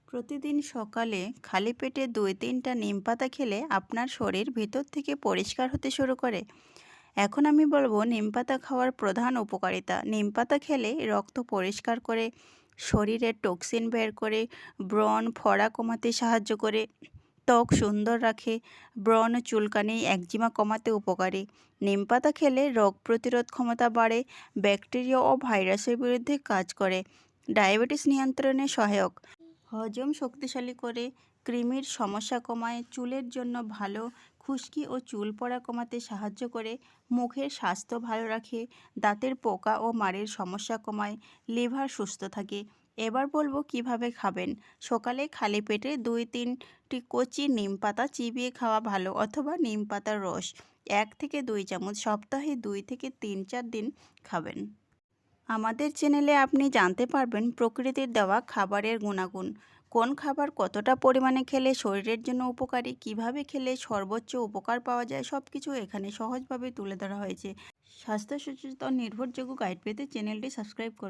প্রতিদিন সকালে খালি পেটে ২-৩টা নিমপাতা খেলে আপনার শরীর ভিতর থেকে পরিষ্কার হতে শুরু করে। এখন আমি বলবো নিমপাতা খাওয়ার প্রধান উপকারিতা। নিমপাতা খেলে রক্ত পরিষ্কার করে, শরীরের টক্সিন বের করে, ব্রণ ফোড়া কমাতে সাহায্য করে, ত্বক সুন্দর রাখে, ব্রণ চুলকানি একজিমা কমাতে উপকারী। নিমপাতা খেলে রোগ প্রতিরোধ ক্ষমতা বাড়ে, ব্যাকটেরিয়া ও ভাইরাসের বিরুদ্ধে কাজ করে, ডায়াবেটিস নিয়ন্ত্রণে সহায়ক, হজম শক্তিশালী করে, কৃমির সমস্যা কমায়, চুলের জন্য ভালো, খুশকি ও চুল পড়া কমাতে সাহায্য করে, মুখের স্বাস্থ্য ভালো রাখে, দাঁতের পোকা ও মাড়ির সমস্যা কমায়, লিভার সুস্থ থাকে। এবার বলবো কিভাবে খাবেন। সকালে খালি পেটে ২-৩টি কচি নিম পাতা চিবিয়ে খাওয়া ভালো, অথবা নিম পাতার রস ১ থেকে ২ চামচ সপ্তাহে ২ থেকে ৩-৪ দিন খাবেন। আমাদের চ্যানেলে আপনি জানতে পারবেন প্রকৃতির দেওয়া খাবারের গুণাগুণ, কোন খাবার কতটা পরিমাণে খেলে শরীরের জন্য উপকারী, কিভাবে খেলে সর্বোচ্চ উপকার পাওয়া যায়, সব কিছু এখানে সহজভাবে তুলে ধরা হয়েছে। স্বাস্থ্য সচেতন নির্ভরযোগ্য গাইড পেতে চ্যানেলটি সাবস্ক্রাইব করুন।